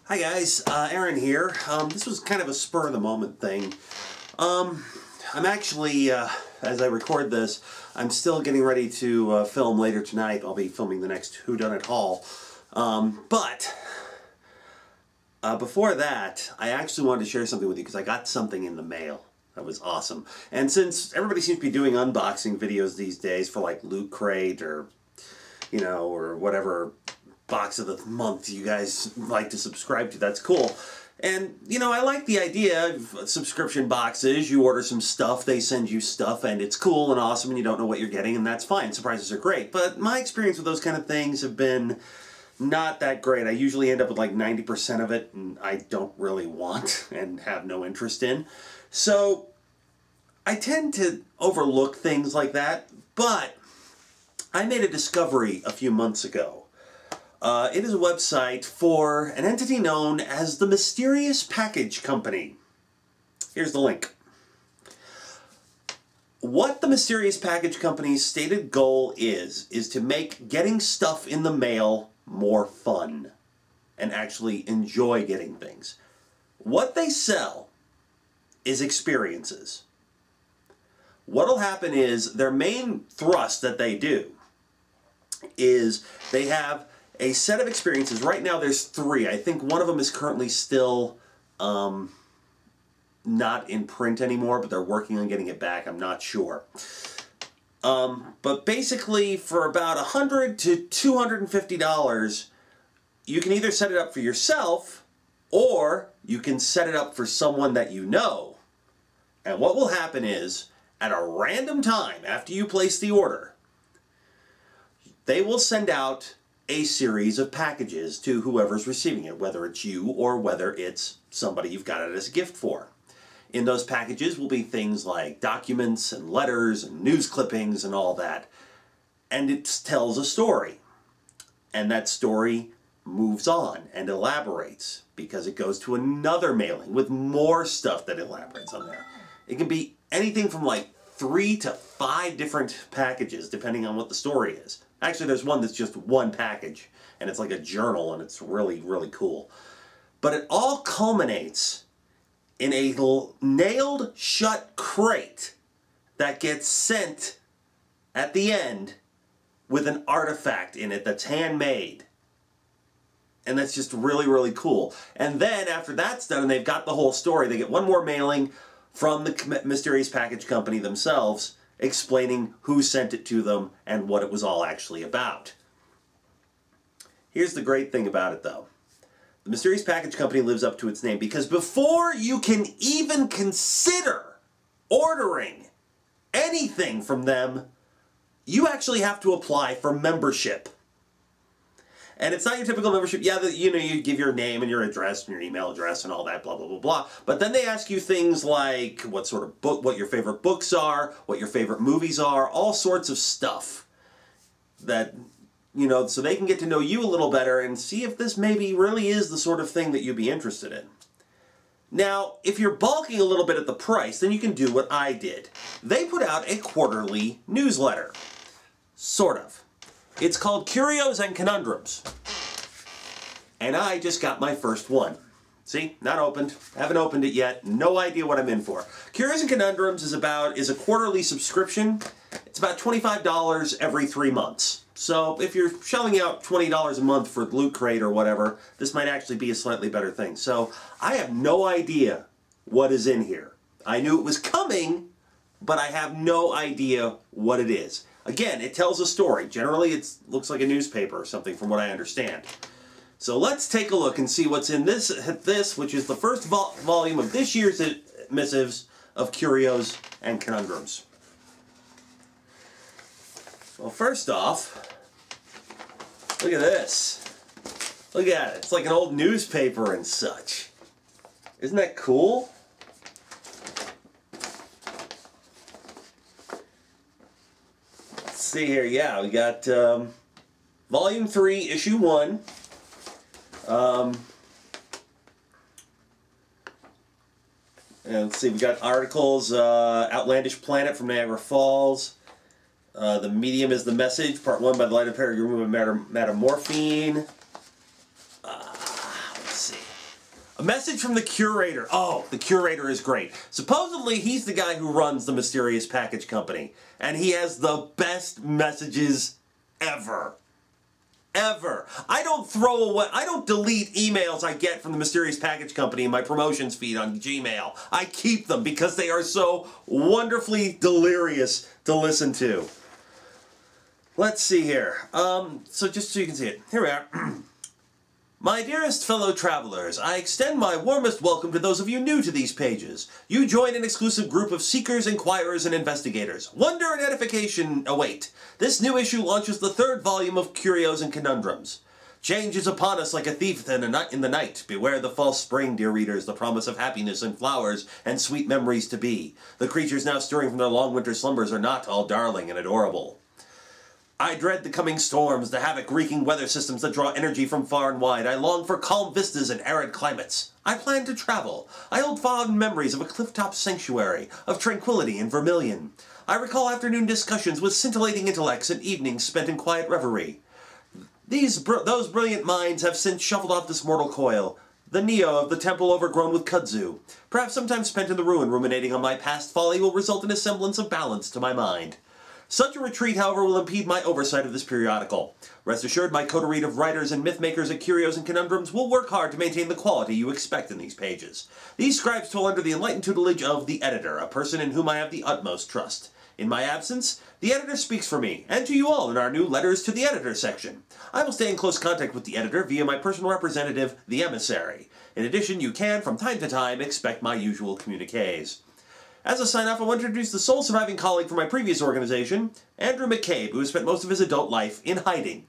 Hi guys, Aaron here. This was kind of a spur-of-the-moment thing. I'm actually, as I record this, I'm still getting ready to film later tonight. I'll be filming the next Whodunit haul. Before that, I actually wanted to share something with you because I got something in the mail. That was awesome. And since everybody seems to be doing unboxing videos these days for like Loot Crate or, you know, or whatever box of the month you guys like to subscribe to, that's cool. And, you know, I like the idea of subscription boxes. You order some stuff, they send you stuff, and it's cool and awesome, and you don't know what you're getting, and that's fine. Surprises are great. But my experience with those kind of things have been not that great. I usually end up with like 90% of it, and I don't really want and have no interest in. So I tend to overlook things like that, but I made a discovery a few months ago. It is a website for an entity known as the Mysterious Package Company. Here's the link. What the Mysterious Package Company's stated goal is to make getting stuff in the mail more fun and actually enjoy getting things. What they sell is experiences. What'll happen is their main thrust that they do is they have a set of experiences. Right now there's 3. I think one of them is currently still not in print anymore, but they're working on getting it back. I'm not sure. But basically for about $100 to $250, you can either set it up for yourself or you can set it up for someone that you know. And what will happen is, at a random time after you place the order, they will send out a series of packages to whoever's receiving it, whether it's you or whether it's somebody you've got it as a gift for. In those packages will be things like documents and letters and news clippings and all that. And it tells a story. And that story moves on and elaborates because it goes to another mailing with more stuff that elaborates on there. It can be anything from like 3 to 5 different packages depending on what the story is. Actually, there's one that's just one package, and it's like a journal, and it's really, really cool. But it all culminates in a nailed shut crate that gets sent at the end with an artifact in it that's handmade. And that's just really, really cool. And then after that's done and they've got the whole story, they get one more mailing from the Mysterious Package Company themselves, explaining who sent it to them and what it was all actually about. Here's the great thing about it, though. The Mysterious Package Company lives up to its name because before you can even consider ordering anything from them, you actually have to apply for membership. And it's not your typical membership. Yeah, you know, you give your name and your address and your email address and all that, blah, blah, blah, blah. But then they ask you things like what sort of book, what your favorite books are, what your favorite movies are, all sorts of stuff that, you know, so they can get to know you a little better and see if this maybe really is the sort of thing that you'd be interested in. Now, if you're balking a little bit at the price, then you can do what I did. They put out a quarterly newsletter. Sort of. It's called Curios and Conundrums. And I just got my first one. See? Not opened. Haven't opened it yet. No idea what I'm in for. Curios and Conundrums is a quarterly subscription. It's about $25 every 3 months. So if you're shelling out $20 a month for Loot Crate or whatever, this might actually be a slightly better thing. So I have no idea what is in here. I knew it was coming, but I have no idea what it is. Again, it tells a story. Generally, it looks like a newspaper or something from what I understand. So let's take a look and see what's in this which is the first volume of this year's Missives of Curios and Conundrums. Well, first off, look at this. Look at it. It's like an old newspaper and such. Isn't that cool? See here, yeah, we got Volume 3, Issue 1. And let's see, we got articles, Outlandish Planet from Niagara Falls. The medium is the message, part 1 by the light of paragraph of metamorphine. Let's see. A message from the curator. Oh, the curator is great. Supposedly, he's the guy who runs the Mysterious Package Company. And he has the best messages ever. Ever. I don't delete emails I get from the Mysterious Package Company in my promotions feed on Gmail. I keep them because they are so wonderfully delirious to listen to. Let's see here. So just so you can see it. Here we are. My dearest fellow travelers, I extend my warmest welcome to those of you new to these pages. You join an exclusive group of seekers, inquirers, and investigators. Wonder and edification await. This new issue launches the 3rd volume of Curios and Conundrums. Change is upon us like a thief in the night. Beware the false spring, dear readers, the promise of happiness and flowers and sweet memories to be. The creatures now stirring from their long winter slumbers are not all darling and adorable. I dread the coming storms, the havoc-wreaking weather systems that draw energy from far and wide. I long for calm vistas and arid climates. I plan to travel. I hold fond memories of a cliff-top sanctuary, of tranquility and vermilion. I recall afternoon discussions with scintillating intellects and evenings spent in quiet reverie. Those brilliant minds have since shuffled off this mortal coil. The Neo of the temple overgrown with kudzu. Perhaps some time spent in the ruin ruminating on my past folly will result in a semblance of balance to my mind. Such a retreat, however, will impede my oversight of this periodical. Rest assured, my coterie of writers and myth-makers at Curios and Conundrums will work hard to maintain the quality you expect in these pages. These scribes toil under the enlightened tutelage of the editor, a person in whom I have the utmost trust. In my absence, the editor speaks for me, and to you all in our new Letters to the Editor section. I will stay in close contact with the editor via my personal representative, the emissary. In addition, you can, from time to time, expect my usual communiques. As a sign-off, I want to introduce the sole surviving colleague from my previous organization, Andrew McCabe, who has spent most of his adult life in hiding.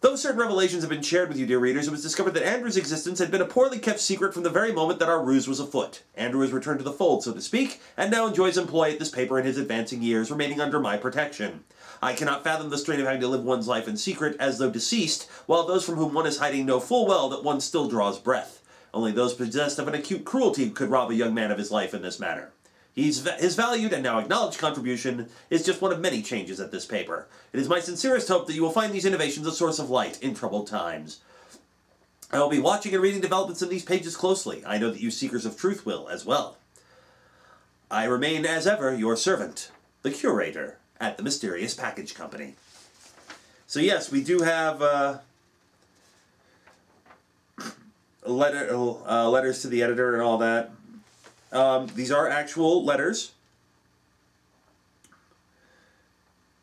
Though certain revelations have been shared with you, dear readers, it was discovered that Andrew's existence had been a poorly kept secret from the very moment that our ruse was afoot. Andrew has returned to the fold, so to speak, and now enjoys employ at this paper in his advancing years, remaining under my protection. I cannot fathom the strain of having to live one's life in secret, as though deceased, while those from whom one is hiding know full well that one still draws breath. Only those possessed of an acute cruelty could rob a young man of his life in this manner. His valued and now acknowledged contribution is just one of many changes at this paper. It is my sincerest hope that you will find these innovations a source of light in troubled times. I will be watching and reading developments in these pages closely. I know that you seekers of truth will as well. I remain, as ever, your servant, the curator at the Mysterious Package Company. So yes, we do have letters to the editor and all that. These are actual letters.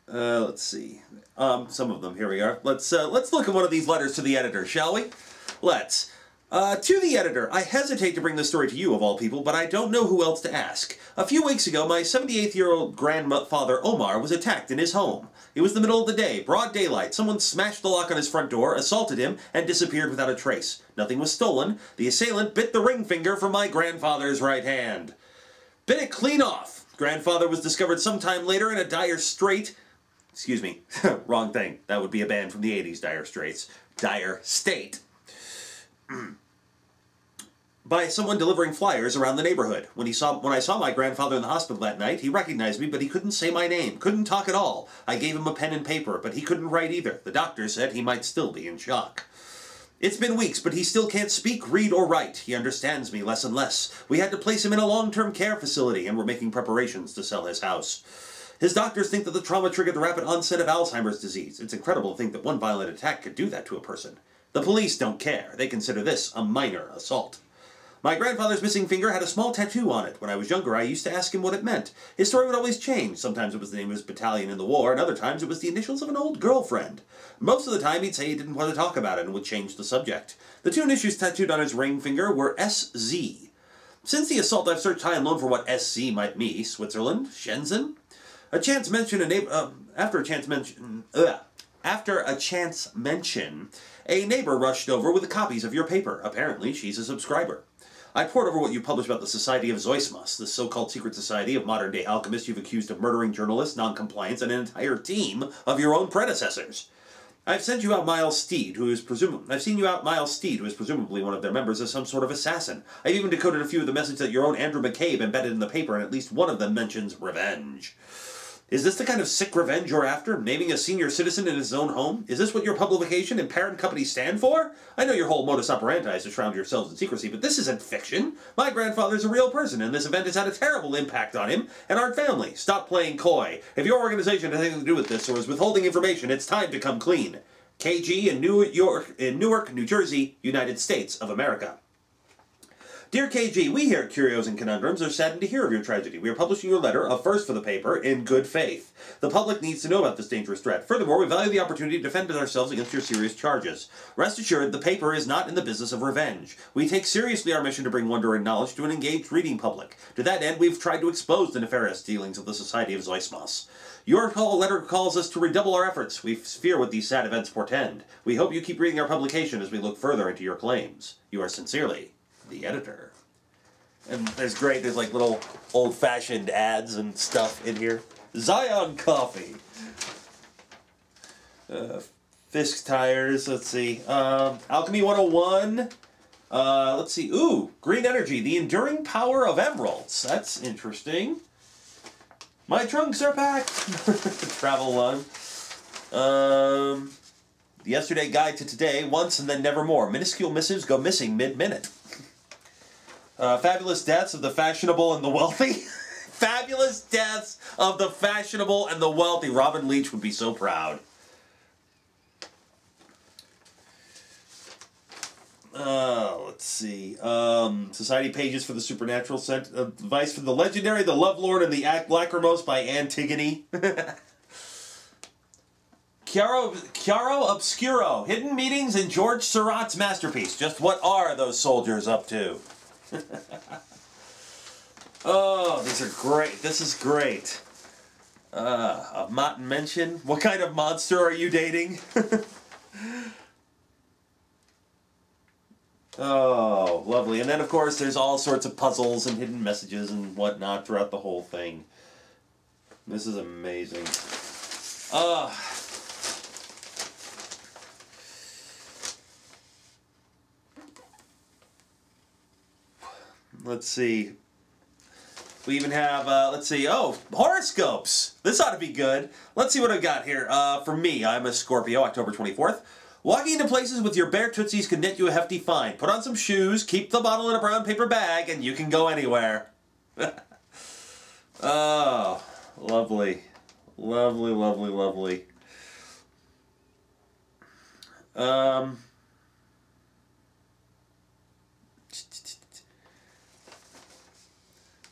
Let's see. Some of them. Here we are. Let's look at one of these letters to the editor, shall we? Let's. To the editor, I hesitate to bring this story to you, of all people, but I don't know who else to ask. A few weeks ago, my 78-year-old grandfather Omar was attacked in his home. It was the middle of the day, broad daylight. Someone smashed the lock on his front door, assaulted him, and disappeared without a trace. Nothing was stolen. The assailant bit the ring finger from my grandfather's right hand. Bit it clean off. Grandfather was discovered sometime later in a dire strait. Excuse me, wrong thing. That would be a band from the 80s, Dire Straits. Dire State. By someone delivering flyers around the neighborhood. When I saw my grandfather in the hospital that night, he recognized me, but he couldn't say my name, couldn't talk at all. I gave him a pen and paper, but he couldn't write either. The doctor said he might still be in shock. It's been weeks, but he still can't speak, read, or write. He understands me less and less. We had to place him in a long-term care facility, and we're making preparations to sell his house. His doctors think that the trauma triggered the rapid onset of Alzheimer's disease. It's incredible to think that one violent attack could do that to a person. The police don't care. They consider this a minor assault. My grandfather's missing finger had a small tattoo on it. When I was younger, I used to ask him what it meant. His story would always change. Sometimes it was the name of his battalion in the war, and other times it was the initials of an old girlfriend. Most of the time, he'd say he didn't want to talk about it and would change the subject. The two initials tattooed on his ring finger were SZ. Since the assault, I've searched high and low for what SZ might mean. Switzerland? Shenzhen? After a chance mention, a neighbor rushed over with copies of your paper. Apparently, she's a subscriber. I pored over what you published about the Society of Zoismos, the so-called secret society of modern-day alchemists you've accused of murdering journalists, non-compliance, and an entire team of your own predecessors. I've sent you out Miles Steed, who is presumably one of their members, as some sort of assassin. I've even decoded a few of the messages that your own Andrew McCabe embedded in the paper, and at least one of them mentions revenge. Is this the kind of sick revenge you're after? Naming a senior citizen in his own home? Is this what your publication and parent company stand for? I know your whole modus operandi is to shroud yourselves in secrecy, but this isn't fiction. My grandfather's a real person, and this event has had a terrible impact on him and our family. Stop playing coy. If your organization has anything to do with this or is withholding information, it's time to come clean. KG in Newark, New Jersey, United States of America. Dear KG, we here at Curios and Conundrums are saddened to hear of your tragedy. We are publishing your letter, a first for the paper, in good faith. The public needs to know about this dangerous threat. Furthermore, we value the opportunity to defend ourselves against your serious charges. Rest assured, the paper is not in the business of revenge. We take seriously our mission to bring wonder and knowledge to an engaged reading public. To that end, we've tried to expose the nefarious dealings of the Society of Zoismos. Your letter calls us to redouble our efforts. We fear what these sad events portend. We hope you keep reading our publication as we look further into your claims. You are sincerely, the editor. And there's like little old-fashioned ads and stuff in here. Zion Coffee. Fisk Tires, let's see. Alchemy 101. Let's see. Ooh, Green Energy, the enduring power of emeralds. That's interesting. My trunks are packed. Travel one. Yesterday Guide to Today, Once and Then Nevermore. Minuscule missives go missing mid-minute. Fabulous Deaths of the Fashionable and the Wealthy. Fabulous Deaths of the Fashionable and the Wealthy. Robin Leach would be so proud. Let's see. Society Pages for the Supernatural. Advice for the Legendary, the Lovelorn, and the Lachrymose by Antigone. Chiaro Obscuro. Hidden Meetings in George Seurat's masterpiece. Just what are those soldiers up to? Oh, these are great. This is great. A Mott mention. What kind of monster are you dating? Oh, lovely. And then, of course, there's all sorts of puzzles and hidden messages and whatnot throughout the whole thing. This is amazing. Let's see. We even have, let's see, horoscopes. This ought to be good. Let's see what I've got here. For me, I'm a Scorpio, October 24th. Walking into places with your bare tootsies could net you a hefty fine. Put on some shoes, keep the bottle in a brown paper bag, and you can go anywhere. Oh, lovely. Lovely, lovely, lovely.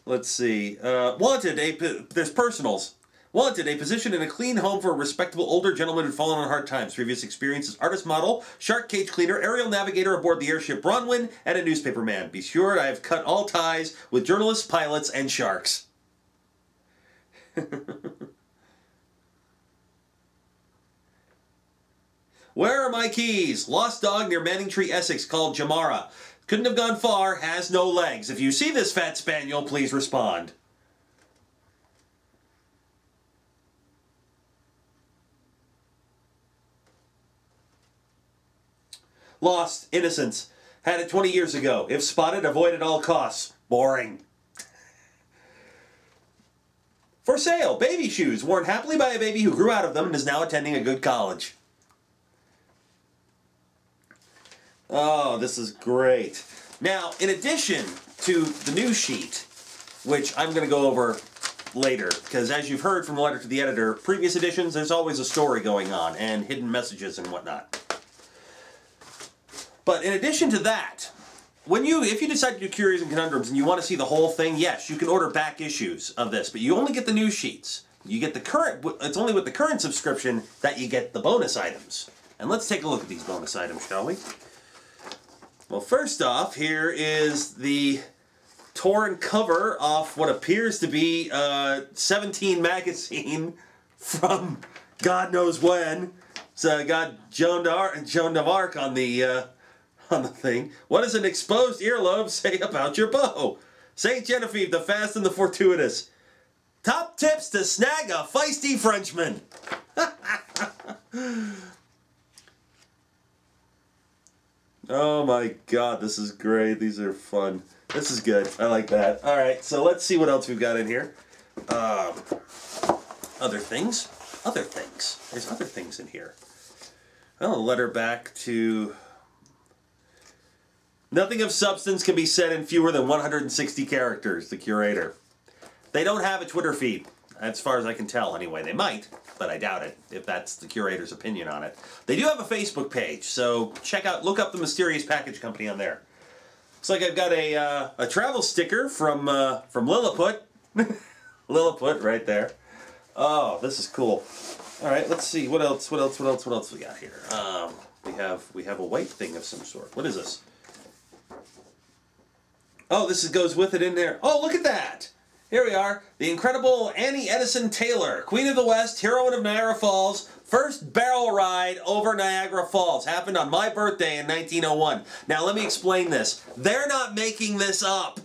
Let's see. Wanted, there's personals. Wanted, a position in a clean home for a respectable older gentleman who'd fallen on hard times. Previous experiences: artist model, shark cage cleaner, aerial navigator aboard the airship Bronwyn, and a newspaper man. Be sure I have cut all ties with journalists, pilots, and sharks. Where are my keys? Lost dog near Manningtree, Essex, called Jamara. Couldn't have gone far, has no legs. If you see this fat spaniel, please respond. Lost, innocence. Had it 20 years ago. If spotted, avoid at all costs. Boring. For sale, baby shoes, worn happily by a baby who grew out of them and is now attending a good college. Oh, this is great. Now, in addition to the news sheet, which I'm going to go over later, because as you've heard from the letter to the editor, previous editions, there's always a story going on, and hidden messages and whatnot. But in addition to that, if you decide to do Curios and Conundrums and you want to see the whole thing, yes, you can order back issues of this, but you only get the news sheets. You get the current, it's only with the current subscription that you get the bonus items. And let's take a look at these bonus items, shall we? Well, first off, here is the torn cover off what appears to be 17 magazine from God knows when. So got Joan of Arc on the thing. What does an exposed earlobe say about your bow? Saint Genevieve, the fast and the fortuitous. Top tips to snag a feisty Frenchman. Oh my God, this is great. These are fun. This is good. I like that. All right, so let's see what else we've got in here. other things. Other things. There's other things in here. Well, a letter back to... Nothing of substance can be said in fewer than 160 characters, the curator. They don't have a Twitter feed, as far as I can tell anyway. They might, but I doubt it, if that's the curator's opinion on it. They do have a Facebook page, so check out, look up the Mysterious Package Company on there. Looks like I've got a travel sticker from Lilliput. Lilliput right there. Oh, this is cool. All right, let's see, what else we got here? We have a white thing of some sort. What is this? Oh, this goes with it in there. Oh, look at that! Here we are. The incredible Annie Edison Taylor, Queen of the West, heroine of Niagara Falls, first barrel ride over Niagara Falls. Happened on my birthday in 1901. Now, let me explain this. They're not making this up.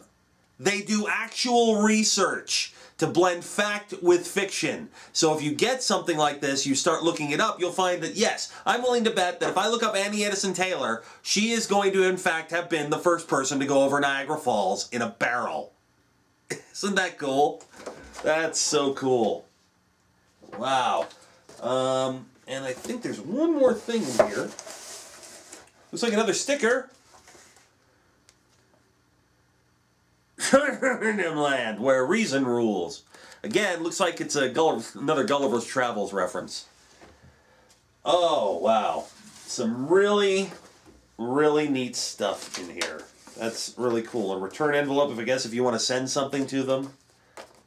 They do actual research to blend fact with fiction. So if you get something like this, you start looking it up, you'll find that, yes, I'm willing to bet that if I look up Annie Edison Taylor, she is going to, in fact, have been the first person to go over Niagara Falls in a barrel. Isn't that cool? That's so cool. Wow. And I think there's one more thing in here. Looks like another sticker. Land, where reason rules. Again, looks like it's another Gulliver's Travels reference. Oh, wow. Some really, really neat stuff in here. That's really cool. A return envelope, if you want to send something to them.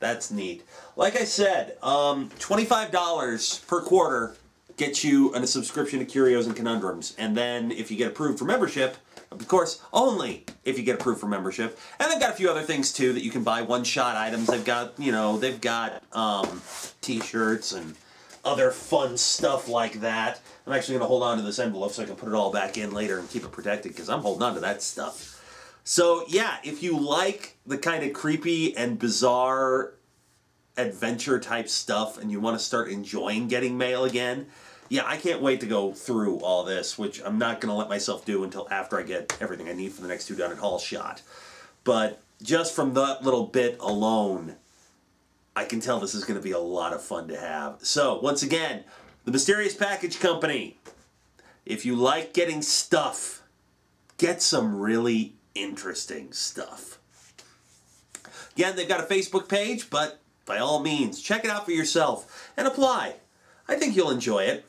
That's neat. Like I said, $25 per quarter gets you a subscription to Curios and Conundrums. And then if you get approved for membership, of course, only if you get approved for membership. And they've got a few other things, too, that you can buy one-shot items. They've got, they've got T-shirts and other fun stuff like that. I'm actually going to hold on to this envelope so I can put it all back in later and keep it protected, because I'm holding on to that stuff. So, yeah, if you like the kind of creepy and bizarre adventure-type stuff and you want to start enjoying getting mail again, yeah, I can't wait to go through all this, which I'm not going to let myself do until after I get everything I need for the next 2 Done It Hall shot. But just from that little bit alone, I can tell this is going to be a lot of fun to have. So, once again, the Mysterious Package Company. If you like getting stuff, get some really interesting stuff. Again, they've got a Facebook page, but by all means, check it out for yourself and apply. I think you'll enjoy it.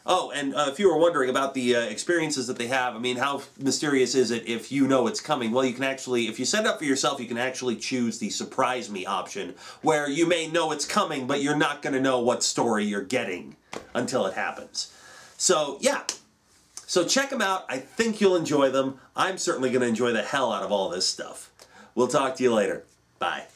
Oh, and if you were wondering about the experiences that they have, I mean, how mysterious is it if you know it's coming? Well, you can actually, if you set it up for yourself, you can actually choose the Surprise Me option, where you may know it's coming, but you're not going to know what story you're getting until it happens. So, yeah. So check them out. I think you'll enjoy them. I'm certainly going to enjoy the hell out of all this stuff. We'll talk to you later. Bye.